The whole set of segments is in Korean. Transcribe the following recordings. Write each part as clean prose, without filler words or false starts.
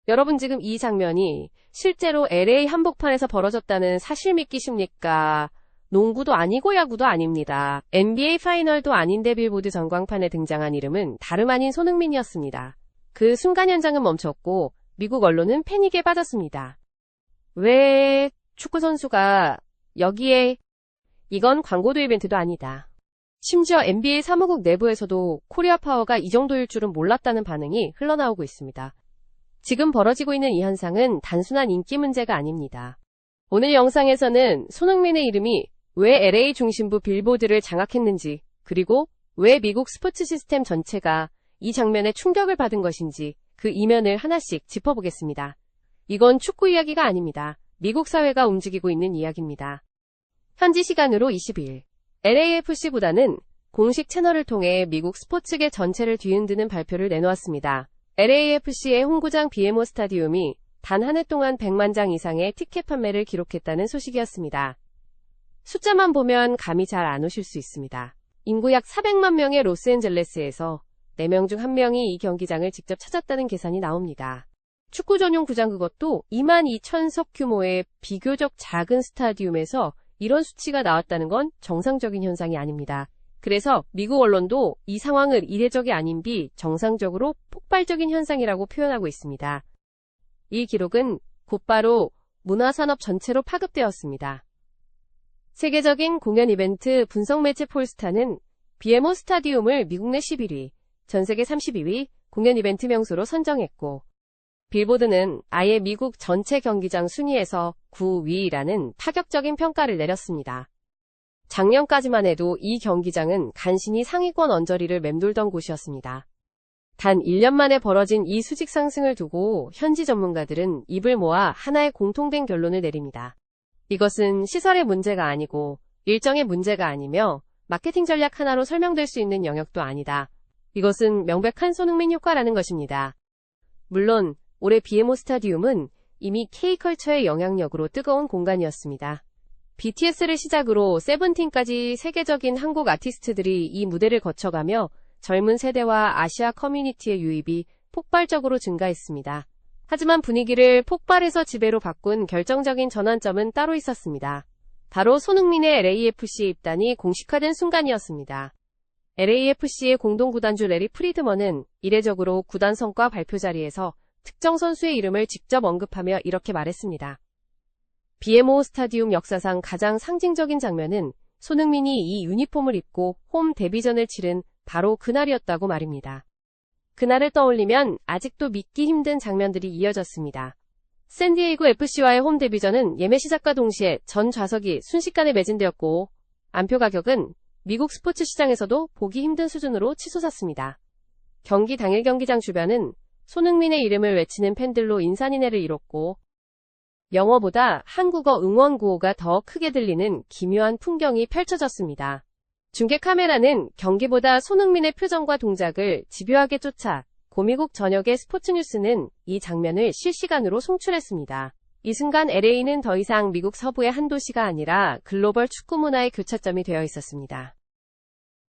여러분 지금 이 장면이 실제로 LA 한복판에서 벌어졌다는 사실 믿기십니까? 농구도 아니고 야구도 아닙니다. NBA 파이널도 아닌데 빌보드 전광판에 등장한 이름은 다름 아닌 손흥민이었습니다. 그 순간 현장은 멈췄고 미국 언론은 패닉에 빠졌습니다. 왜 축구선수가 여기에? 이건 광고도 이벤트도 아니다. 심지어 NBA 사무국 내부에서도 코리아 파워가 이 정도일 줄은 몰랐다는 반응이 흘러나오고 있습니다. 지금 벌어지고 있는 이 현상은 단순한 인기 문제가 아닙니다. 오늘 영상에서는 손흥민의 이름이 왜 LA 중심부 빌보드를 장악했는지, 그리고 왜 미국 스포츠 시스템 전체가 이 장면에 충격을 받은 것인지 그 이면을 하나씩 짚어보겠습니다. 이건 축구 이야기가 아닙니다. 미국 사회가 움직이고 있는 이야기입니다. 현지 시간으로 22일, LAFC보다는 공식 채널을 통해 미국 스포츠계 전체를 뒤흔드는 발표를 내놓았습니다. LAFC의 홈구장 BMO 스타디움이 단 한 해 동안 100만 장 이상의 티켓 판매를 기록했다는 소식이었습니다. 숫자만 보면 감이 잘 안 오실 수 있습니다. 인구 약 400만 명의 로스앤젤레스에서 4명 중 1명이 이 경기장을 직접 찾았다는 계산이 나옵니다. 축구 전용 구장, 그것도 22,000석 규모의 비교적 작은 스타디움에서 이런 수치가 나왔다는 건 정상적인 현상이 아닙니다. 그래서 미국 언론도 이 상황을 이례적이 아닌 비정상적으로 폭발적인 현상이라고 표현하고 있습니다. 이 기록은 곧바로 문화산업 전체로 파급되었습니다. 세계적인 공연 이벤트 분석 매체 폴스타는 BMO 스타디움을 미국 내 11위, 전 세계 32위 공연 이벤트 명소로 선정했고, 빌보드는 아예 미국 전체 경기장 순위에서 9위라는 파격적인 평가를 내렸습니다. 작년까지만 해도 이 경기장은 간신히 상위권 언저리를 맴돌던 곳이었습니다. 단 1년 만에 벌어진 이 수직 상승을 두고 현지 전문가들은 입을 모아 하나의 공통된 결론을 내립니다. 이것은 시설의 문제가 아니고 일정의 문제가 아니며 마케팅 전략 하나로 설명될 수 있는 영역도 아니다. 이것은 명백한 손흥민 효과라는 것입니다. 물론 올해 BMO 스타디움은 이미 K컬처의 영향력으로 뜨거운 공간이었습니다. BTS를 시작으로 세븐틴까지 세계적인 한국 아티스트들이 이 무대를 거쳐가며 젊은 세대와 아시아 커뮤니티의 유입이 폭발적으로 증가했습니다. 하지만 분위기를 폭발에서 지배로 바꾼 결정적인 전환점은 따로 있었습니다. 바로 손흥민의 LAFC 입단이 공식화된 순간이었습니다. LAFC의 공동구단주 레리 프리드먼은 이례적으로 구단 성과 발표 자리에서 특정 선수의 이름을 직접 언급하며 이렇게 말했습니다. BMO 스타디움 역사상 가장 상징적인 장면은 손흥민이 이 유니폼을 입고 홈 데뷔전을 치른 바로 그날이었다고 말입니다. 그날을 떠올리면 아직도 믿기 힘든 장면들이 이어졌습니다. 샌디에이고 FC와의 홈 데뷔전은 예매 시작과 동시에 전 좌석이 순식간에 매진되었고, 안표 가격은 미국 스포츠 시장에서도 보기 힘든 수준으로 치솟았습니다. 경기 당일 경기장 주변은 손흥민의 이름을 외치는 팬들로 인산인해를 이뤘고, 영어보다 한국어 응원 구호가 더 크게 들리는 기묘한 풍경이 펼쳐졌습니다. 중계 카메라는 경기보다 손흥민의 표정과 동작을 집요하게 쫓아 고미국 전역의 스포츠 뉴스는 이 장면을 실시간으로 송출했습니다. 이 순간 LA는 더 이상 미국 서부의 한 도시가 아니라 글로벌 축구 문화의 교차점이 되어 있었습니다.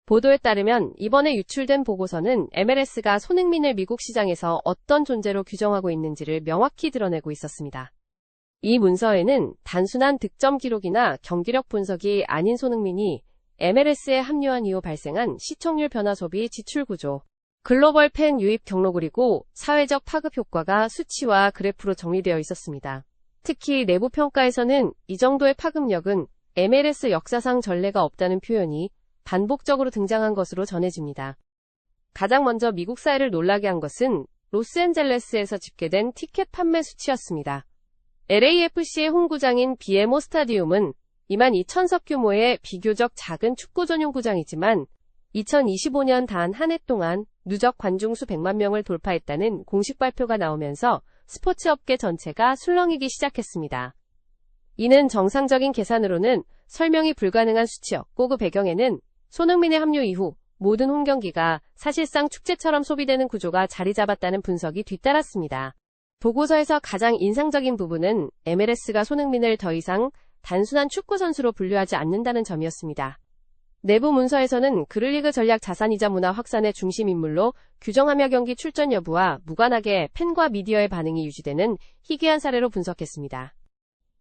보도에 따르면 이번에 유출된 보고서는 MLS가 손흥민을 미국 시장에서 어떤 존재로 규정하고 있는지를 명확히 드러내고 있었습니다. 이 문서에는 단순한 득점 기록이나 경기력 분석이 아닌 손흥민이 MLS에 합류한 이후 발생한 시청률 변화 소비 지출 구조, 글로벌 팬 유입 경로 그리고 사회적 파급 효과가 수치와 그래프로 정리되어 있었습니다. 특히 내부 평가에서는 이 정도의 파급력은 MLS 역사상 전례가 없다는 표현이 반복적으로 등장한 것으로 전해집니다. 가장 먼저 미국 사회를 놀라게 한 것은 로스앤젤레스에서 집계된 티켓 판매 수치였습니다. LAFC의 홈구장인 BMO 스타디움은 22,000석 규모의 비교적 작은 축구 전용 구장이지만 2025년 단 한 해 동안 누적 관중 수 100만 명을 돌파했다는 공식 발표가 나오면서 스포츠 업계 전체가 술렁이기 시작했습니다. 이는 정상적인 계산으로는 설명이 불가능한 수치였고, 그 배경에는 손흥민의 합류 이후 모든 홈경기가 사실상 축제처럼 소비되는 구조가 자리 잡았다는 분석이 뒤따랐습니다. 보고서에서 가장 인상적인 부분은 MLS가 손흥민을 더 이상 단순한 축구 선수로 분류하지 않는다는 점이었습니다. 내부 문서에서는 그를 리그 전략 자산이자 문화 확산의 중심 인물로 규정하며 경기 출전 여부와 무관하게 팬과 미디어의 반응이 유지되는 희귀한 사례로 분석했습니다.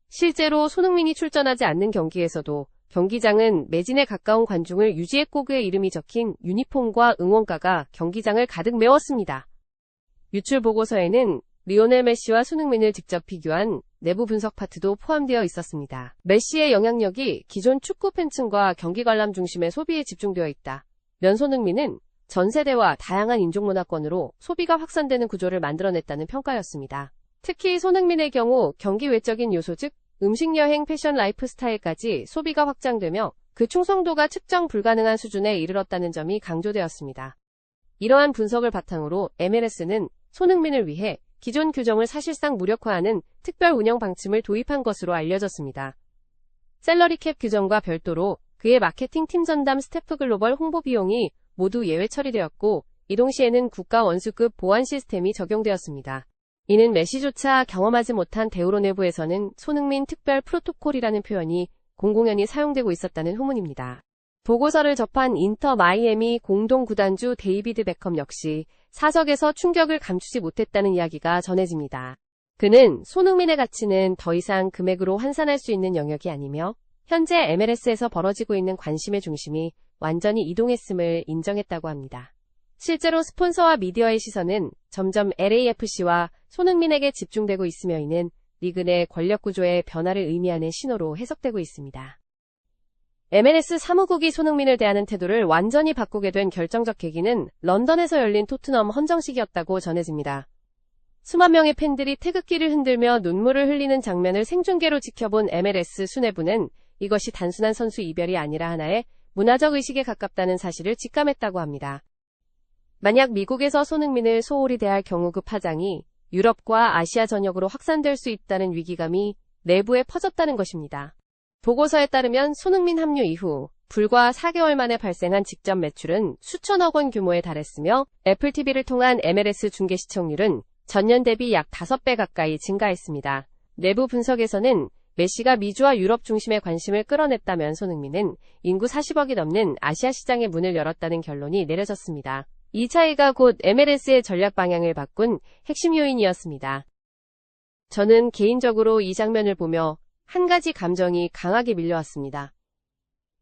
실제로 손흥민이 출전하지 않는 경기에서도 경기장은 매진에 가까운 관중을 유지했고 그의 이름이 적힌 유니폼과 응원가가 경기장을 가득 메웠습니다. 유출 보고서에는 리오넬 메시와 손흥민을 직접 비교한 내부 분석 파트도 포함되어 있었습니다. 메시의 영향력이 기존 축구 팬층과 경기 관람 중심의 소비에 집중되어 있다. 면 손흥민은 전 세대와 다양한 인종문화권으로 소비가 확산되는 구조를 만들어냈다는 평가였습니다. 특히 손흥민의 경우 경기 외적인 요소 즉 음식, 여행, 패션, 라이프 스타일까지 소비가 확장되며 그 충성도가 측정 불가능한 수준에 이르렀다는 점이 강조되었습니다. 이러한 분석을 바탕으로 MLS는 손흥민을 위해 기존 규정을 사실상 무력화하는 특별 운영 방침을 도입한 것으로 알려졌습니다. 셀러리캡 규정과 별도로 그의 마케팅 팀 전담 스태프 글로벌 홍보 비용이 모두 예외 처리되었고 이 동시에는 국가 원수급 보안 시스템이 적용되었습니다. 이는 메시조차 경험하지 못한 대우로 내부에서는 손흥민 특별 프로토콜이라는 표현이 공공연히 사용되고 있었다는 후문입니다. 보고서를 접한 인터 마이애미 공동 구단주 데이비드 베컴 역시 사석에서 충격을 감추지 못했다는 이야기가 전해집니다. 그는 손흥민의 가치는 더 이상 금액으로 환산할 수 있는 영역이 아니며 현재 MLS에서 벌어지고 있는 관심의 중심이 완전히 이동했음을 인정했다고 합니다. 실제로 스폰서와 미디어의 시선은 점점 LAFC와 손흥민에게 집중되고 있으며 이는 리그 내 권력 구조의 변화를 의미하는 신호로 해석되고 있습니다. MLS 사무국이 손흥민을 대하는 태도를 완전히 바꾸게 된 결정적 계기는 런던에서 열린 토트넘 헌정식이었다고 전해집니다. 수만 명의 팬들이 태극기를 흔들며 눈물을 흘리는 장면을 생중계로 지켜본 MLS 수뇌부는 이것이 단순한 선수 이별이 아니라 하나의 문화적 의식에 가깝다는 사실을 직감했다고 합니다. 만약 미국에서 손흥민을 소홀히 대할 경우 그 파장이 유럽과 아시아 전역으로 확산될 수 있다는 위기감이 내부에 퍼졌다는 것입니다. 보고서에 따르면 손흥민 합류 이후 불과 4개월 만에 발생한 직접 매출은 수천억 원 규모에 달했으며 애플TV를 통한 MLS 중계 시청률은 전년 대비 약 5배 가까이 증가했습니다. 내부 분석에서는 메시가 미주와 유럽 중심의 관심을 끌어냈다면 손흥민은 인구 40억이 넘는 아시아 시장의 문을 열었다는 결론이 내려졌습니다. 이 차이가 곧 MLS의 전략 방향을 바꾼 핵심 요인이었습니다. 저는 개인적으로 이 장면을 보며 한 가지 감정이 강하게 밀려왔습니다.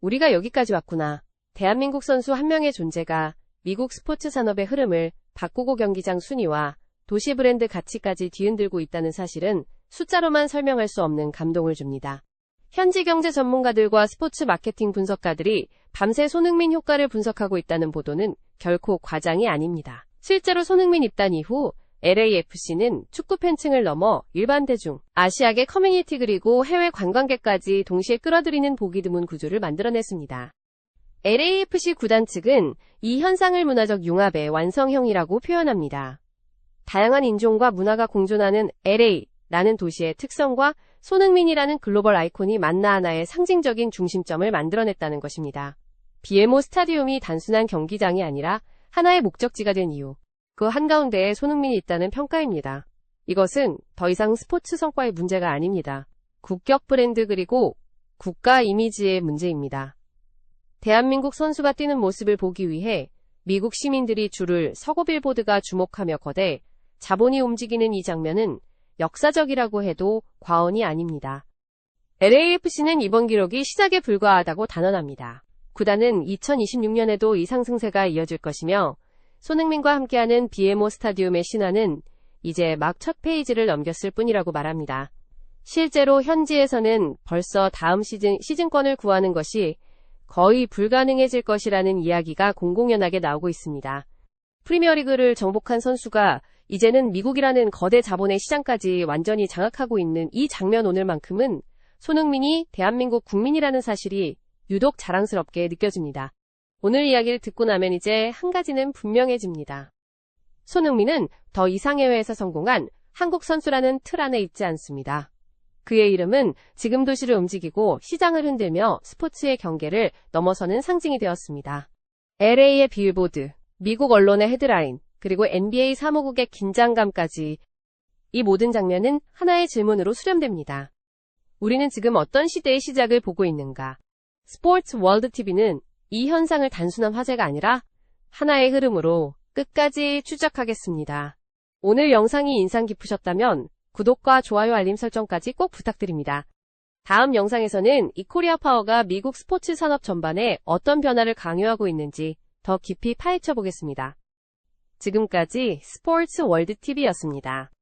우리가 여기까지 왔구나. 대한민국 선수 한 명의 존재가 미국 스포츠 산업의 흐름을 바꾸고 경기장 순위와 도시 브랜드 가치까지 뒤흔들고 있다는 사실은 숫자로만 설명할 수 없는 감동을 줍니다. 현지 경제 전문가들과 스포츠 마케팅 분석가들이 밤새 손흥민 효과를 분석하고 있다는 보도는 결코 과장이 아닙니다. 실제로 손흥민 입단 이후 LAFC는 축구 팬층을 넘어 일반 대중, 아시아계 커뮤니티 그리고 해외 관광객까지 동시에 끌어들이는 보기 드문 구조를 만들어냈습니다. LAFC 구단 측은 이 현상을 문화적 융합의 완성형이라고 표현합니다. 다양한 인종과 문화가 공존하는 LA라는 도시의 특성과 손흥민이라는 글로벌 아이콘이 만나 하나의 상징적인 중심점을 만들어냈다는 것입니다. BMO 스타디움이 단순한 경기장이 아니라 하나의 목적지가 된 이유. 그 한가운데에 손흥민이 있다는 평가입니다. 이것은 더 이상 스포츠 성과의 문제가 아닙니다. 국격 브랜드 그리고 국가 이미지의 문제입니다. 대한민국 선수가 뛰는 모습을 보기 위해 미국 시민들이 줄을 서고 빌보드가 주목하며 거대 자본이 움직이는 이 장면은 역사적이라고 해도 과언이 아닙니다. LAFC는 이번 기록이 시작에 불과하다고 단언합니다. 구단은 2026년에도 이 상승세가 이어질 것이며 손흥민과 함께하는 BMO 스타디움의 신화는 이제 막 첫 페이지를 넘겼을 뿐이라고 말합니다. 실제로 현지에서는 벌써 다음 시즌권을 구하는 것이 거의 불가능해질 것이라는 이야기가 공공연하게 나오고 있습니다. 프리미어리그를 정복한 선수가 이제는 미국이라는 거대 자본의 시장까지 완전히 장악하고 있는 이 장면 오늘만큼은 손흥민이 대한민국 국민이라는 사실이 유독 자랑스럽게 느껴집니다. 오늘 이야기를 듣고 나면 이제 한 가지는 분명해집니다. 손흥민은 더 이상 해외에서 성공한 한국 선수라는 틀 안에 있지 않습니다. 그의 이름은 지금 도시를 움직이고 시장을 흔들며 스포츠의 경계를 넘어서는 상징이 되었습니다. LA의 빌보드, 미국 언론의 헤드라인, 그리고 NBA 사무국의 긴장감까지 이 모든 장면은 하나의 질문으로 수렴됩니다. 우리는 지금 어떤 시대의 시작을 보고 있는가? 스포츠 월드 TV는 이 현상을 단순한 화제가 아니라 하나의 흐름으로 끝까지 추적하겠습니다. 오늘 영상이 인상 깊으셨다면 구독과 좋아요 알림 설정까지 꼭 부탁드립니다. 다음 영상에서는 이 코리아 파워가 미국 스포츠 산업 전반에 어떤 변화를 강요하고 있는지 더 깊이 파헤쳐 보겠습니다. 지금까지 스포츠 월드 TV였습니다.